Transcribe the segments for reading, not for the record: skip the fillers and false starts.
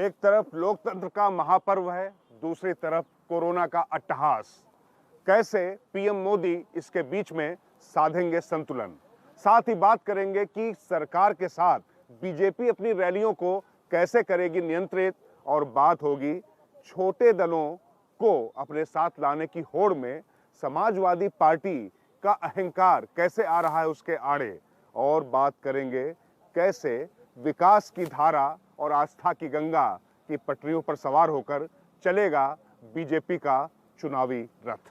एक तरफ लोकतंत्र का महापर्व है, दूसरी तरफ कोरोना का अट्टहास। कैसे पीएम मोदी इसके बीच में साधेंगे संतुलन। साथ ही बात करेंगे कि सरकार के साथ बीजेपी अपनी रैलियों को कैसे करेगी नियंत्रित, और बात होगी छोटे दलों को अपने साथ लाने की होड़ में समाजवादी पार्टी का अहंकार कैसे आ रहा है उसके आड़े। और बात करेंगे कैसे विकास की धारा और आस्था की गंगा की पटरियों पर सवार होकर चलेगा बीजेपी का चुनावी रथ।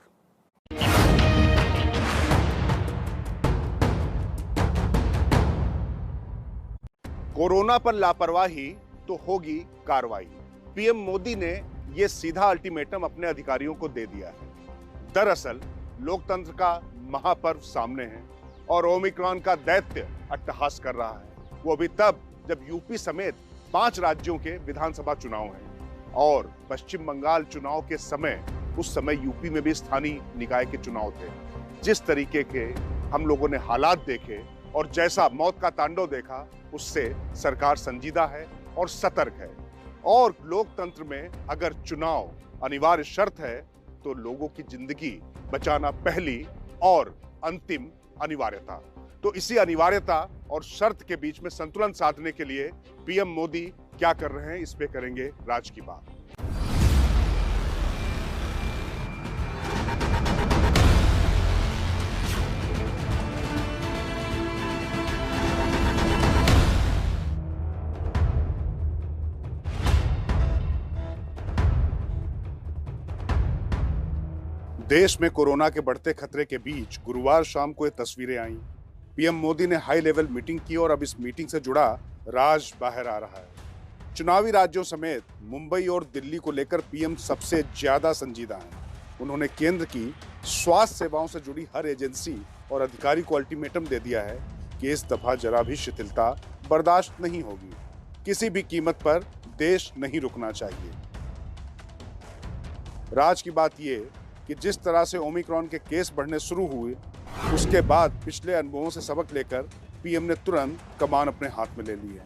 कोरोना पर लापरवाही तो होगी कार्रवाई। पीएम मोदी ने यह सीधा अल्टीमेटम अपने अधिकारियों को दे दिया है। दरअसल लोकतंत्र का महापर्व सामने है और ओमिक्रॉन का दैत्य अट्टहास कर रहा है। वो भी तब जब यूपी समेत 5 राज्यों के विधानसभा चुनाव हैं और पश्चिम बंगाल चुनाव के समय उस समय यूपी में भी स्थानीय निकाय के चुनाव थे। जिस तरीके के हम लोगों ने हालात देखे और जैसा मौत का तांडव देखा, उससे सरकार संजीदा है और सतर्क है। और लोकतंत्र में अगर चुनाव अनिवार्य शर्त है तो लोगों की जिंदगी बचाना पहली और अंतिम अनिवार्यता। तो इसी अनिवार्यता और शर्त के बीच में संतुलन साधने के लिए पीएम मोदी क्या कर रहे हैं, इस पे करेंगे राज की बात। देश में कोरोना के बढ़ते खतरे के बीच गुरुवार शाम को ये तस्वीरें आईं। पीएम मोदी ने हाई लेवल मीटिंग की और अब इस मीटिंग से जुड़ा राज बाहर आ रहा है। चुनावी राज्यों समेत मुंबई और दिल्ली को लेकर पीएम सबसे ज्यादा संजीदा हैं। उन्होंने केंद्र की स्वास्थ्य सेवाओं से जुड़ी हर एजेंसी और अधिकारी को अल्टीमेटम दे दिया है कि इस दफा जरा भी शिथिलता बर्दाश्त नहीं होगी। किसी भी कीमत पर देश नहीं रुकना चाहिए। राज की बात ये कि जिस तरह से ओमिक्रॉन के केस बढ़ने शुरू हुए, उसके बाद पिछले अनुभवों से सबक लेकर पीएम ने तुरंत कमान अपने हाथ में ले ली है।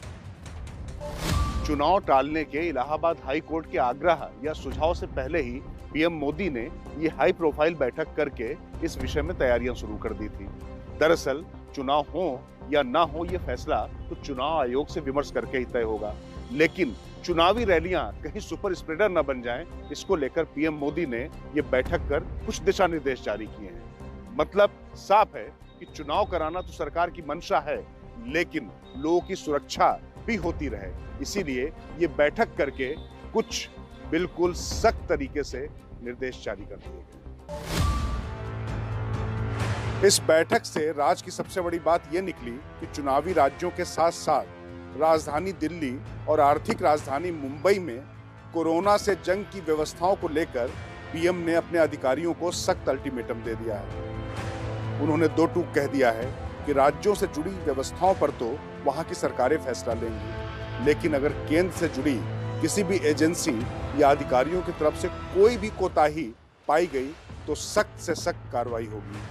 चुनाव टालने के इलाहाबाद हाई कोर्ट के आग्रह या सुझाव से पहले ही पीएम मोदी ने ये हाई प्रोफाइल बैठक करके इस विषय में तैयारियां शुरू कर दी थी। दरअसल चुनाव हो या ना हो ये फैसला तो चुनाव आयोग से विमर्श करके ही तय होगा, लेकिन चुनावी रैलियां कहीं सुपर स्प्रेडर न बन जाएं, इसको लेकर पीएम मोदी ने ये बैठक कर कुछ दिशा निर्देश जारी किए हैं। मतलब साफ है कि चुनाव कराना तो सरकार की मंशा है, लेकिन लोगों की सुरक्षा भी होती रहे, इसीलिए ये बैठक करके कुछ बिल्कुल सख्त तरीके से निर्देश जारी कर दिए गए। इस बैठक से राज की सबसे बड़ी बात यह निकली कि चुनावी राज्यों के साथ साथ राजधानी दिल्ली और आर्थिक राजधानी मुंबई में कोरोना से जंग की व्यवस्थाओं को लेकर पीएम ने अपने अधिकारियों को सख्त अल्टीमेटम दे दिया है। उन्होंने दो टूक कह दिया है कि राज्यों से जुड़ी व्यवस्थाओं पर तो वहां की सरकारें फैसला लेंगी, लेकिन अगर केंद्र से जुड़ी किसी भी एजेंसी या अधिकारियों की तरफ से कोई भी कोताही पाई गई तो सख्त से सख्त कार्रवाई होगी।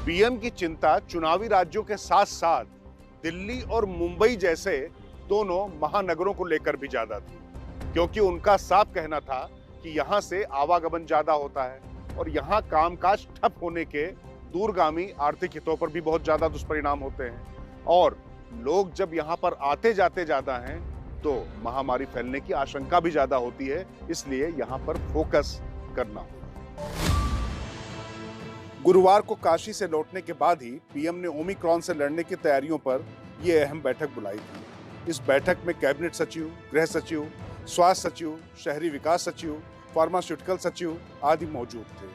पीएम की चिंता चुनावी राज्यों के साथ साथ दिल्ली और मुंबई जैसे दोनों महानगरों को लेकर भी ज्यादा थी, क्योंकि उनका साफ कहना था कि यहां से आवागमन ज्यादा होता है और यहां कामकाज ठप होने के दूरगामी आर्थिक हितों पर भी बहुत ज्यादा दुष्परिणाम होते हैं। और लोग जब यहां पर आते जाते ज्यादा हैं तो महामारी फैलने की आशंका भी ज्यादा होती है, इसलिए यहां पर फोकस करना होगा। गुरुवार को काशी से लौटने के बाद ही पीएम ने ओमिक्रॉन से लड़ने की तैयारियों पर यह अहम बैठक बुलाई थी। इस बैठक में कैबिनेट सचिव, गृह सचिव, स्वास्थ्य सचिव, शहरी विकास सचिव, फार्मास्यूटिकल सचिव आदि मौजूद थे।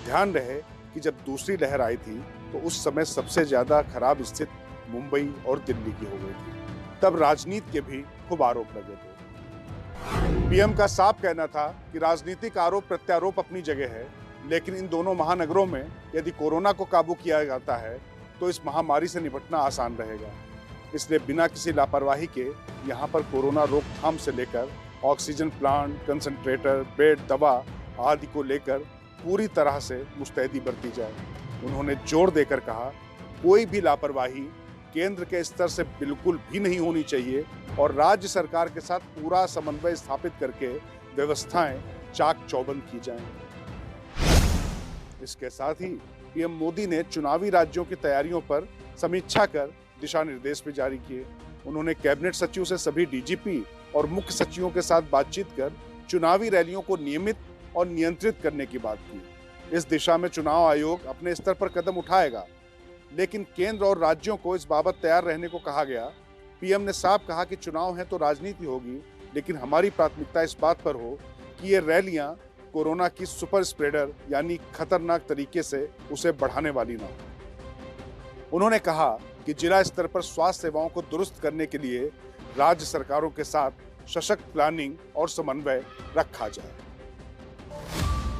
ध्यान रहे कि जब दूसरी लहर आई थी तो उस समय सबसे ज्यादा खराब स्थिति मुंबई और दिल्ली की हो गई थी। तब राजनीति के भी खूब आरोप लगे थे। पीएम का साफ कहना था कि राजनीतिक आरोप प्रत्यारोप अपनी जगह है, लेकिन इन दोनों महानगरों में यदि कोरोना को काबू किया जाता है तो इस महामारी से निपटना आसान रहेगा। इसलिए बिना किसी लापरवाही के यहाँ पर कोरोना रोकथाम से लेकर ऑक्सीजन प्लांट, कंसंट्रेटर, बेड, दवा आदि को लेकर पूरी तरह से मुस्तैदी बरती जाए। उन्होंने जोर देकर कहा, कोई भी लापरवाही केंद्र के स्तर से बिल्कुल भी नहीं होनी चाहिए और राज्य सरकार के साथ पूरा समन्वय स्थापित करके व्यवस्थाएं चाक चौबंद की जाएं। इसके साथ ही पीएम मोदी ने चुनावी राज्यों की तैयारियों पर समीक्षा कर दिशा निर्देश भी जारी किए। उन्होंने कैबिनेट सचिव से सभी डीजीपी और मुख्य सचिवों के साथ बातचीत कर चुनावी रैलियों को नियमित और नियंत्रित करने की बात की। इस दिशा में चुनाव आयोग अपने स्तर पर कदम उठाएगा, लेकिन केंद्र और राज्यों को इस बाबत तैयार रहने को कहा गया। पीएम ने साफ कहा कि चुनाव है तो राजनीति होगी, लेकिन हमारी प्राथमिकता इस बात पर हो कि ये रैलियां कोरोना की सुपर स्प्रेडर यानी खतरनाक तरीके से उसे बढ़ाने वाली ना हो। उन्होंने कहा कि जिला स्तर पर स्वास्थ्य सेवाओं को दुरुस्त करने के लिए राज्य सरकारों के साथ सशक्त प्लानिंग और समन्वय रखा जाए।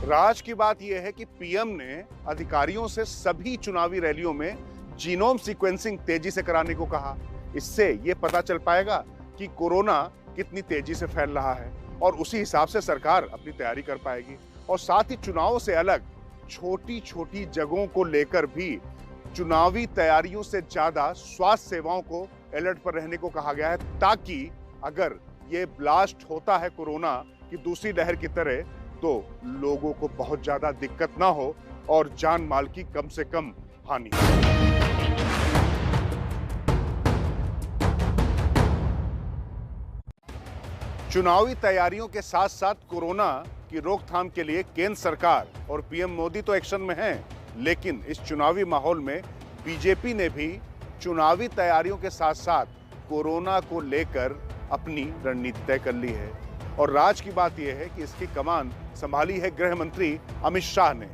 राज की बात यह है कि पीएम ने अधिकारियों से सभी चुनावी रैलियों में जीनोम सीक्वेंसिंग तेजी से कराने को कहा। इससे यह पता चल पाएगा कि कोरोना कितनी तेजी से फैल रहा है और उसी हिसाब से सरकार अपनी तैयारी कर पाएगी। और साथ ही चुनावों से अलग छोटी छोटी जगहों को लेकर भी चुनावी तैयारियों से ज्यादा स्वास्थ्य सेवाओं को अलर्ट पर रहने को कहा गया है, ताकि अगर ये ब्लास्ट होता है कोरोना की दूसरी लहर की तरह तो लोगों को बहुत ज्यादा दिक्कत ना हो और जान माल की कम से कम हानि हो। चुनावी तैयारियों के साथ साथ कोरोना की रोकथाम के लिए केंद्र सरकार और पीएम मोदी तो एक्शन में हैं, लेकिन इस चुनावी माहौल में बीजेपी ने भी चुनावी तैयारियों के साथ साथ कोरोना को लेकर अपनी रणनीति तय कर ली है। और राज की बात यह है कि इसकी कमान संभाली है गृह मंत्री अमित शाह ने।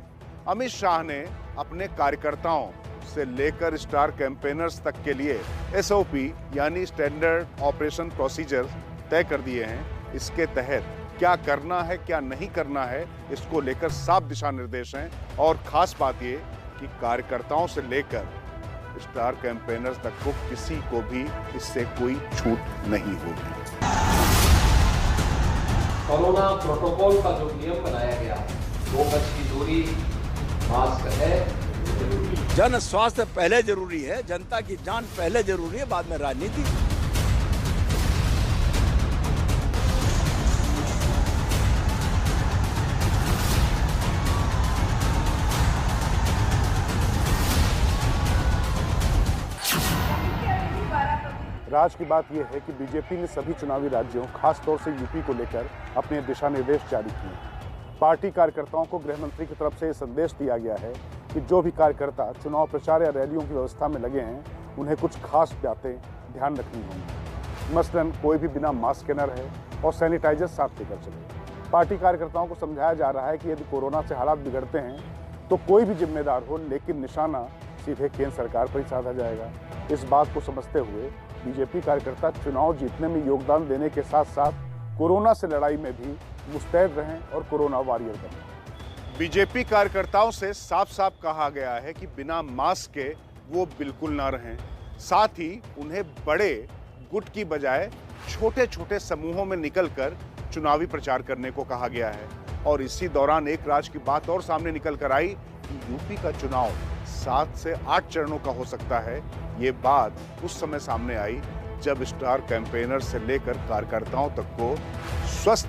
अमित शाह ने अपने कार्यकर्ताओं से लेकर स्टार कैंपेनर्स तक के लिए एसओपी यानी स्टैंडर्ड ऑपरेशन प्रोसीजर तय कर दिए हैं। इसके तहत क्या करना है क्या नहीं करना है इसको लेकर साफ दिशा निर्देश हैं। और खास बात ये कि कार्यकर्ताओं से लेकर स्टार कैंपेनर्स तक को किसी को भी इससे कोई छूट नहीं होगी। कोरोना प्रोटोकॉल का जो नियम बनाया गया 2 गज की दूरी, मास्क है। जन स्वास्थ्य पहले जरूरी है, जनता की जान पहले जरूरी है, बाद में राजनीति। राज की बात यह है कि बीजेपी ने सभी चुनावी राज्यों खास तौर से यूपी को लेकर अपने दिशा निर्देश जारी किए। पार्टी कार्यकर्ताओं को गृह मंत्री की तरफ से यह संदेश दिया गया है कि जो भी कार्यकर्ता चुनाव प्रचार या रैलियों की व्यवस्था में लगे हैं उन्हें कुछ खास बातें ध्यान रखनी होंगी। मसलन कोई भी बिना मास्क के न रहे और सैनिटाइजर साथ लेकर चले। पार्टी कार्यकर्ताओं को समझाया जा रहा है कि यदि कोरोना से हालात बिगड़ते हैं तो कोई भी जिम्मेदार हो, लेकिन निशाना सीधे केंद्र सरकार पर ही साधा जाएगा। इस बात को समझते हुए बीजेपी कार्यकर्ता चुनाव जीतने में योगदान देने के साथ साथ कोरोना से लड़ाई में भी मुस्तैद रहें और कोरोना वॉरियर बनें। बीजेपी कार्यकर्ताओं से साफ साफ कहा गया है कि बिना मास्क के वो बिल्कुल ना रहें। साथ ही उन्हें बड़े गुट की बजाय छोटे छोटे समूहों में निकलकर चुनावी प्रचार करने को कहा गया है। और इसी दौरान एक राज की बात और सामने निकल कर आई कि यूपी का चुनाव 7 से 8 चरणों का हो सकता है। ये बात उस समय सामने आई जब स्टार कैंपेनर से लेकर कार्यकर्ताओं तक को स्वस्थ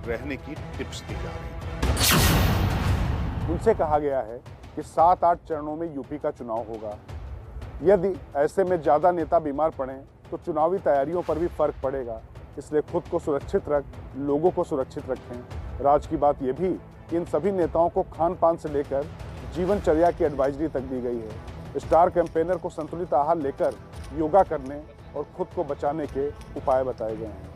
रहने की टिप्स दी जा रही है। उनसे कहा गया है कि 7-8 चरणों में यूपी का चुनाव होगा। यदि ऐसे में ज्यादा नेता बीमार पड़े तो चुनावी तैयारियों पर भी फर्क पड़ेगा। इसलिए खुद को सुरक्षित रख, लोगों को सुरक्षित रखें। राज की बात यह भी कि इन सभी नेताओं को खान पान से लेकर जीवनचर्या की एडवाइजरी तक दी गई है। स्टार कैंपेनर को संतुलित आहार लेकर योगा करने और खुद को बचाने के उपाय बताए गए हैं।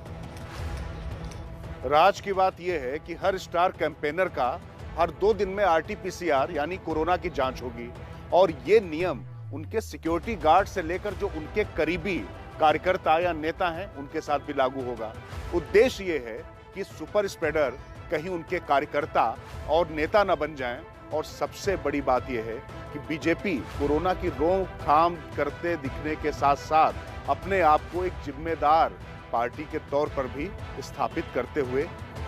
राज की बात यह है कि हर स्टार कैंपेनर का हर 2 दिन में RT-PCR यानी कोरोना की जांच होगी और ये नियम उनके सिक्योरिटी गार्ड से लेकर जो उनके करीबी कार्यकर्ता या नेता हैं उनके साथ भी लागू होगा। उद्देश्य ये है कि सुपर स्प्रेडर कहीं उनके कार्यकर्ता और नेता न बन जाएं। और सबसे बड़ी बात यह है कि बीजेपी कोरोना की रोकथाम करते दिखने के साथ साथ अपने आप को एक जिम्मेदार पार्टी के तौर पर भी स्थापित करते हुए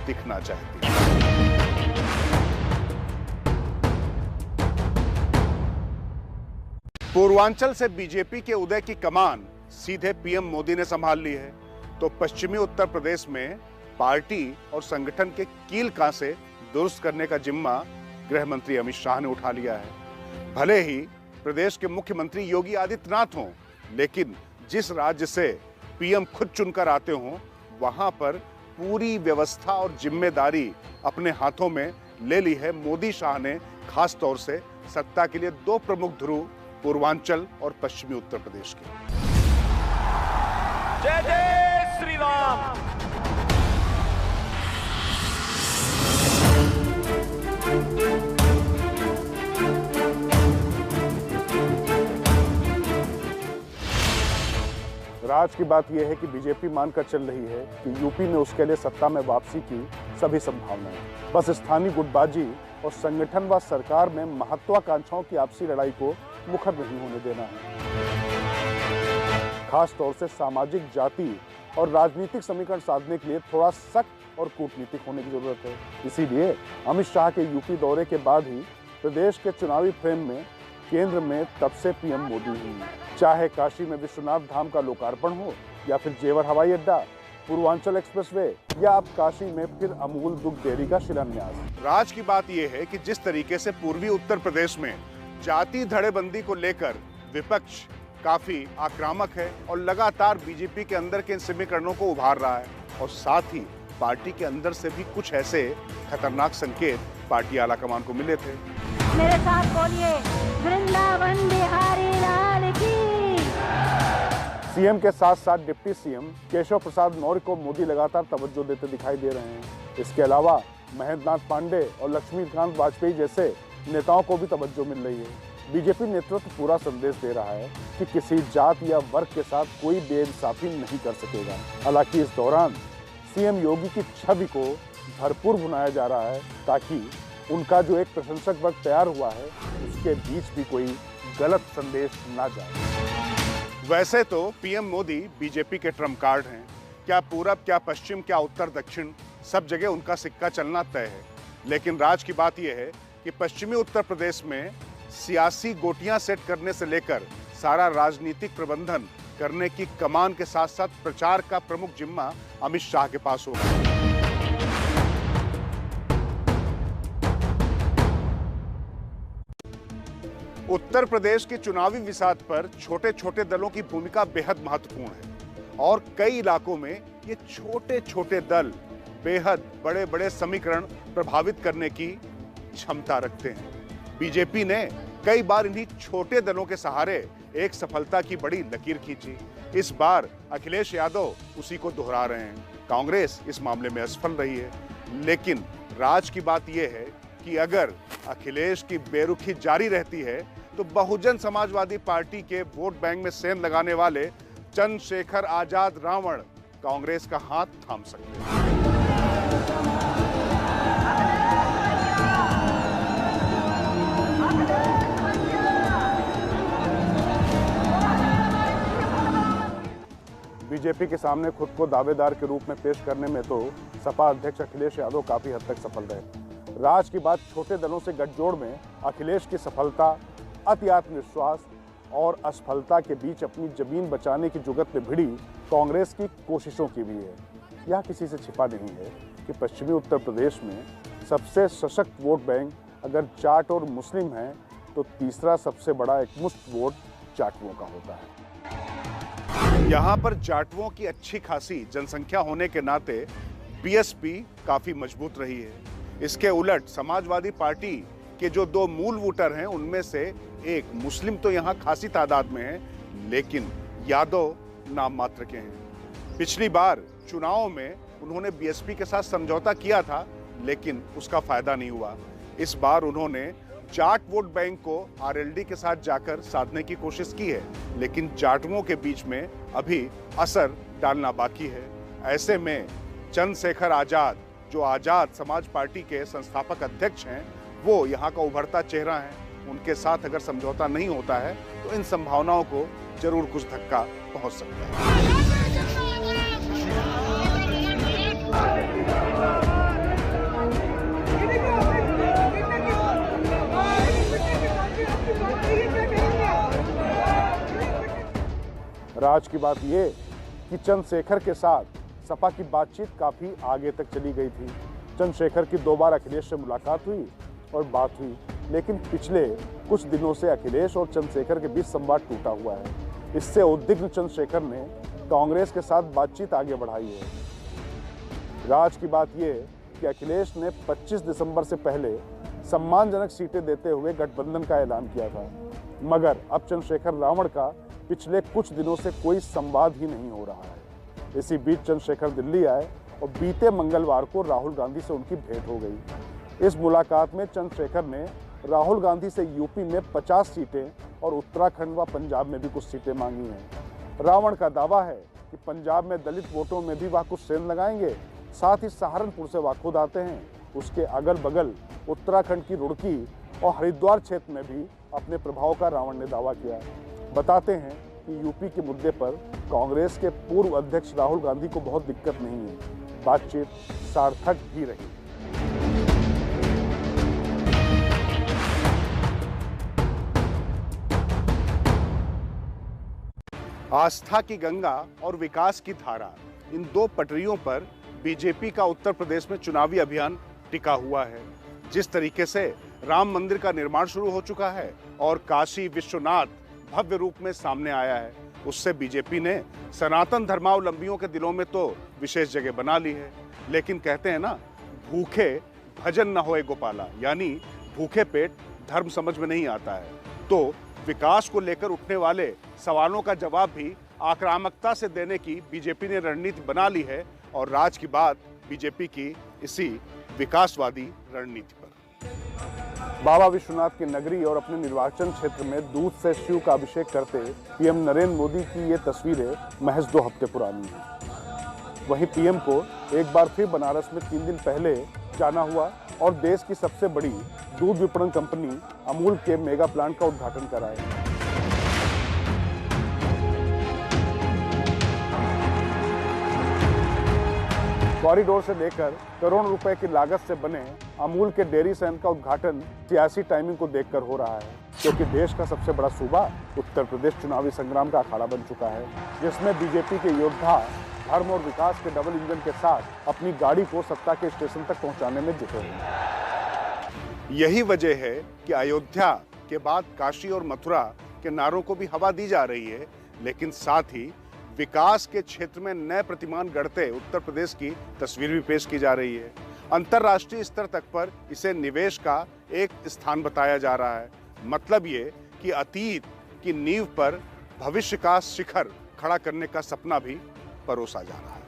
दिखना चाहती है। पूर्वांचल से बीजेपी के उदय की कमान सीधे पीएम मोदी ने संभाल ली है, तो पश्चिमी उत्तर प्रदेश में पार्टी और संगठन के कील कांसे दुरुस्त करने का जिम्मा गृह मंत्री अमित शाह ने उठा लिया है। भले ही प्रदेश के मुख्यमंत्री योगी आदित्यनाथ हों, लेकिन जिस राज्य से पीएम खुद चुनकर आते हों, वहां पर पूरी व्यवस्था और जिम्मेदारी अपने हाथों में ले ली है मोदी शाह ने। खास तौर से सत्ता के लिए दो प्रमुख ध्रुव पूर्वांचल और पश्चिमी उत्तर प्रदेश के। जय जय श्री राम। राज की बात यह है कि बीजेपी मानकर चल रही है कि यूपी में उसके लिए सत्ता में वापसी की सभी संभावनाएं, बस स्थानीय गुटबाजी और संगठन व सरकार में महत्वाकांक्षाओं की आपसी लड़ाई को मुखर नहीं होने देना है। खास तौर से सामाजिक, जाति और राजनीतिक समीकरण साधने के लिए थोड़ा सख्त और कूटनीतिक होने की जरूरत है। इसीलिए अमित शाह के यूपी दौरे के बाद ही प्रदेश के चुनावी फ्रेम में केंद्र में तब से पीएम मोदी ही हैं। चाहे काशी में विश्वनाथ धाम का लोकार्पण हो, या फिर जेवर हवाई अड्डा, पूर्वांचल एक्सप्रेसवे, या अब काशी में फिर अमूल दुग्ध डेयरी का शिलान्यास। राज की बात यह है कि जिस तरीके से पूर्वी उत्तर प्रदेश में जाति धड़ेबंदी को लेकर विपक्ष काफी आक्रामक है और लगातार बीजेपी के अंदर के समीकरणों को उभार रहा है, और साथ ही पार्टी के अंदर से भी कुछ ऐसे खतरनाक संकेत पार्टी आलाकमान को मिले थे। मेरे साथ बोलिए, वृंदावन बिहारी लाल की। सीएम के साथ साथ डिप्टी सीएम केशव प्रसाद मौर्य को मोदी लगातार तवज्जो देते दिखाई दे रहे हैं। इसके अलावा महेंद्र नाथ पांडे और लक्ष्मीकांत वाजपेयी जैसे नेताओं को भी तवज्जो मिल रही है। बीजेपी नेतृत्व पूरा संदेश दे रहा है कि किसी जात या वर्ग के साथ कोई बेइंसाफी नहीं कर सकेगा। हालांकि इस दौरान सीएम योगी की छवि को भरपूर भुनाया जा रहा है, ताकि उनका जो एक प्रशंसक वर्ग तैयार हुआ है उसके बीच भी कोई गलत संदेश ना जाए। वैसे तो पीएम मोदी बीजेपी के ट्रम्प कार्ड हैं। क्या पूरब, क्या पश्चिम, क्या उत्तर दक्षिण, सब जगह उनका सिक्का चलना तय है। लेकिन राज की बात यह है कि पश्चिमी उत्तर प्रदेश में सियासी गोटियां सेट करने से लेकर सारा राजनीतिक प्रबंधन करने की कमान के साथ साथ प्रचार का प्रमुख जिम्मा अमित शाह के पास होगा। उत्तर प्रदेश के चुनावी विसात पर छोटे छोटे दलों की भूमिका बेहद महत्वपूर्ण है, और कई इलाकों में ये छोटे छोटे दल बेहद बड़े बड़े समीकरण प्रभावित करने की क्षमता रखते हैं। बीजेपी ने कई बार इन्हीं छोटे दलों के सहारे एक सफलता की बड़ी लकीर खींची। इस बार अखिलेश यादव उसी को दोहरा रहे हैं। कांग्रेस इस मामले में असफल रही है। लेकिन राज की बात यह है कि अगर अखिलेश की बेरुखी जारी रहती है तो बहुजन समाजवादी पार्टी के वोट बैंक में सेंध लगाने वाले चंद्रशेखर आजाद रावण कांग्रेस का हाथ थाम सकते हैं। बीजेपी के सामने खुद को दावेदार के रूप में पेश करने में तो सपा अध्यक्ष अखिलेश यादव काफी हद तक सफल रहे। राज की बात छोटे दलों से गठजोड़ में अखिलेश की सफलता, अति आत्मविश्वास और असफलता के बीच अपनी जमीन बचाने की जुगत में भिड़ी कांग्रेस की कोशिशों की भी है। यह किसी से छिपा नहीं है कि पश्चिमी उत्तर प्रदेश में सबसे सशक्त वोट बैंक अगर जाट और मुस्लिम है, तो तीसरा सबसे बड़ा एकमुश्त वोट जाटुओं का होता है। यहाँ पर जाटुओं की अच्छी खासी जनसंख्या होने के नाते बीएसपी काफी मजबूत रही है। इसके उलट समाजवादी पार्टी के जो दो मूल वोटर हैं, उनमें से एक मुस्लिम तो यहाँ खासी तादाद में है, लेकिन यादव नाम मात्र के हैं। पिछली बार चुनावों में उन्होंने बीएसपी के साथ समझौता किया था, लेकिन उसका फायदा नहीं हुआ। इस बार उन्होंने जाट वोट बैंक को आरएलडी के साथ जाकर साधने की कोशिश की है, लेकिन जाटुओं के बीच में अभी असर डालना बाकी है। ऐसे में चंद्रशेखर आजाद, जो आजाद समाज पार्टी के संस्थापक अध्यक्ष हैं, वो यहाँ का उभरता चेहरा है। उनके साथ अगर समझौता नहीं होता है तो इन संभावनाओं को जरूर कुछ धक्का पहुंच सकता है। राज की बात ये कि चंद्रशेखर के साथ सपा की बातचीत काफी आगे तक चली गई थी। चंद्रशेखर की 2 बार अखिलेश से मुलाकात हुई और बात हुई, लेकिन पिछले कुछ दिनों से अखिलेश और चंद्रशेखर के बीच संवाद टूटा हुआ है। इससे उद्विग्न चंद्रशेखर ने कांग्रेस के साथ बातचीत आगे बढ़ाई है। राज की बात यह कि अखिलेश ने 25 दिसंबर से पहले सम्मानजनक सीटें देते हुए गठबंधन का ऐलान किया था, मगर अब चंद्रशेखर रावण का पिछले कुछ दिनों से कोई संवाद ही नहीं हो रहा है। इसी बीच चंद्रशेखर दिल्ली आए और बीते मंगलवार को राहुल गांधी से उनकी भेंट हो गई। इस मुलाकात में चंद्रशेखर ने राहुल गांधी से यूपी में 50 सीटें और उत्तराखंड व पंजाब में भी कुछ सीटें मांगी हैं। रावण का दावा है कि पंजाब में दलित वोटों में भी वह कुछ सेंध लगाएंगे। साथ ही सहारनपुर से वह खुद आते हैं। उसके अगल बगल उत्तराखंड की रुड़की और हरिद्वार क्षेत्र में भी अपने प्रभाव का रावण ने दावा किया। बताते हैं कि यूपी के मुद्दे पर कांग्रेस के पूर्व अध्यक्ष राहुल गांधी को बहुत दिक्कत नहीं है। बातचीत सार्थक भी रही। आस्था की गंगा और विकास की धारा, इन 2 पटरियों पर बीजेपी का उत्तर प्रदेश में चुनावी अभियान टिका हुआ है। जिस तरीके से राम मंदिर का निर्माण शुरू हो चुका है और काशी विश्वनाथ भव्य रूप में सामने आया है, उससे बीजेपी ने सनातन धर्मावलंबियों के दिलों में तो विशेष जगह बना ली है। लेकिन कहते हैं ना, भूखे भजन न होए गोपाला, यानी भूखे पेट धर्म समझ में नहीं आता है। तो विकास को लेकर उठने वाले सवालों का जवाब भी आक्रामकता से देने की बीजेपी ने रणनीति बना ली है। और राज की बात बीजेपी की इसी विकासवादी रणनीति पर। बाबा विश्वनाथ की नगरी और अपने निर्वाचन क्षेत्र में दूध से शिव का अभिषेक करते पीएम नरेंद्र मोदी की ये तस्वीरें महज 2 हफ्ते पुरानी हैं। वहीं पीएम को एक बार फिर बनारस में 3 दिन पहले जाना हुआ और देश की सबसे बड़ी दूध विपणन कंपनी अमूल के मेगा प्लांट का उद्घाटन कराया। कॉरिडोर से लेकर करोड़ रुपए की लागत से बने अमूल के डेयरी संयंत्र का उद्घाटन सियासी टाइमिंग को देखकर हो रहा है, क्योंकि देश का सबसे बड़ा सूबा उत्तर प्रदेश चुनावी संग्राम का अखाड़ा बन चुका है, जिसमें बीजेपी के योद्धा धर्म और विकास के डबल इंजन के साथ अपनी गाड़ी को सत्ता के स्टेशन तक पहुंचाने में जुटे हैं। यही वजह है कि अयोध्या के बाद काशी और मथुरा के नारों को भी हवा दी जा रही है, लेकिन साथ ही विकास के क्षेत्र में नए प्रतिमान गढ़ते उत्तर प्रदेश की तस्वीर भी पेश की जा रही है। अंतर्राष्ट्रीय स्तर तक पर इसे निवेश का एक स्थान बताया जा रहा है। मतलब ये कि अतीत की नींव पर भविष्य का शिखर खड़ा करने का सपना भी परोसा जा रहा है।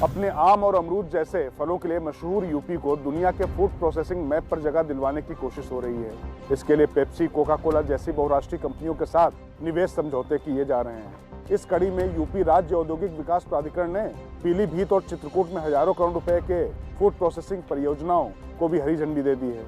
अपने आम और अमरूद जैसे फलों के लिए मशहूर यूपी को दुनिया के फूड प्रोसेसिंग मैप पर जगह दिलवाने की कोशिश हो रही है। इसके लिए पेप्सी, कोका कोला जैसी बहुराष्ट्रीय कंपनियों के साथ निवेश समझौते किए जा रहे हैं। इस कड़ी में यूपी राज्य औद्योगिक विकास प्राधिकरण ने पीलीभीत और चित्रकूट में हजारों करोड़ रुपए के फूड प्रोसेसिंग परियोजनाओं को भी हरी झंडी दे दी है।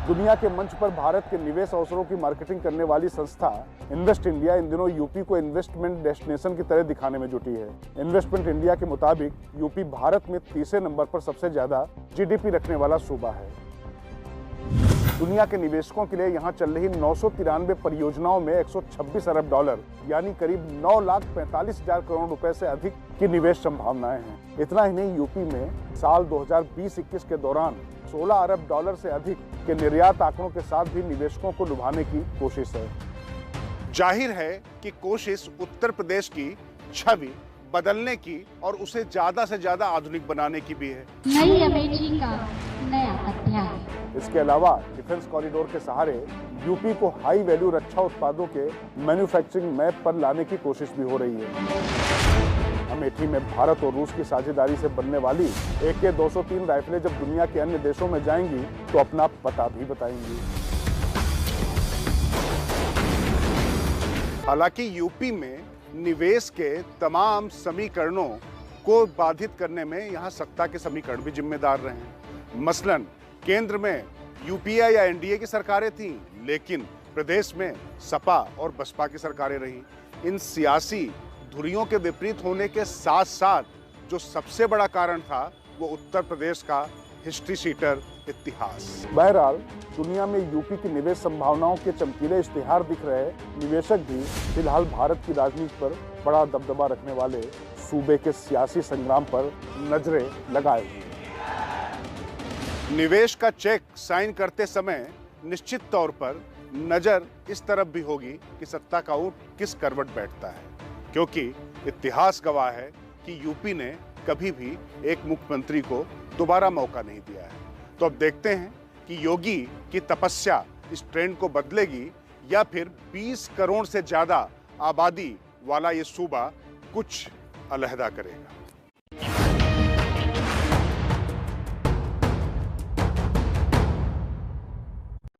दुनिया के मंच पर भारत के निवेश अवसरों की मार्केटिंग करने वाली संस्था इन्वेस्ट इंडिया इन दिनों यूपी को इन्वेस्टमेंट डेस्टिनेशन की तरह दिखाने में जुटी है। इन्वेस्टमेंट इंडिया के मुताबिक यूपी भारत में 30वें नंबर पर सबसे ज्यादा जीडीपी रखने वाला सूबा है। दुनिया के निवेशकों के लिए यहाँ चल रही 993 परियोजनाओं में 126 अरब डॉलर यानी करीब 9,45,000 करोड़ रुपए से अधिक की निवेश संभावनाएं हैं। इतना ही नहीं, यूपी में साल 2020-21 के दौरान 16 अरब डॉलर से अधिक के निर्यात आंकड़ों के साथ भी निवेशकों को लुभाने की कोशिश है। जाहिर है कि कोशिश उत्तर प्रदेश की छवि बदलने की और उसे ज्यादा से ज्यादा आधुनिक बनाने की भी है। नई अमेठी का नया अध्याय। इसके अलावा डिफेंस कॉरिडोर के सहारे यूपी को हाई वैल्यू रक्षा उत्पादों के मैन्युफैक्चरिंग मैप पर लाने की कोशिश भी हो रही है। अमेठी में भारत और रूस की साझेदारी से बनने वाली AK-203 राइफलें जब दुनिया के अन्य देशों में जाएंगी तो अपना पता भी बताएंगी। हालांकि यूपी में निवेश के तमाम समीकरणों को बाधित करने में यहाँ सत्ता के समीकरण भी जिम्मेदार रहे हैं। मसलन केंद्र में यूपीए या एनडीए की सरकारें थीं, लेकिन प्रदेश में सपा और बसपा की सरकारें रहीं। इन सियासी धुरियों के विपरीत होने के साथ साथ जो सबसे बड़ा कारण था वो उत्तर प्रदेश का हिस्ट्री सीटर इतिहास। बहरहाल दुनिया में यूपी की निवेश संभावनाओं के चमकीले इश्तिहार दिख रहे निवेशक भी फिलहाल भारत की राजनीति पर बड़ा दबदबा रखने वाले सूबे के सियासी संग्राम पर नजरें लगाए हुए हैं। निवेश का चेक साइन करते समय निश्चित तौर पर नजर इस तरफ भी होगी कि सत्ता का ऊंट किस करवट बैठता है, क्योंकि इतिहास गवाह है कि यूपी ने कभी भी एक मुख्यमंत्री को दोबारा मौका नहीं दिया है। तो अब देखते हैं कि योगी की तपस्या इस ट्रेंड को बदलेगी या फिर 20 करोड़ से ज्यादा आबादी वाला ये सूबा कुछ अलहदा करेगा।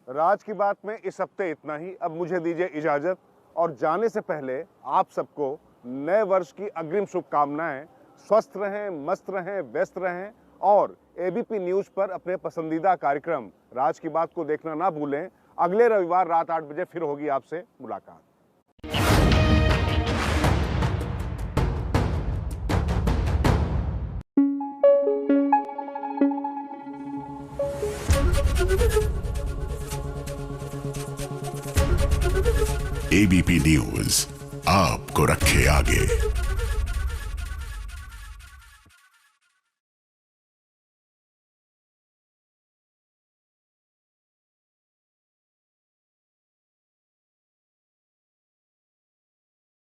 राज की बात में इस हफ्ते इतना ही। अब मुझे दीजिए इजाजत, और जाने से पहले आप सबको नए वर्ष की अग्रिम शुभकामनाएं। स्वस्थ रहें, मस्त रहें, व्यस्त रहें और एबीपी न्यूज पर अपने पसंदीदा कार्यक्रम राज की बात को देखना ना भूलें। अगले रविवार रात 8 बजे फिर होगी आपसे मुलाकात। एबीपी न्यूज आपको रखे आगे।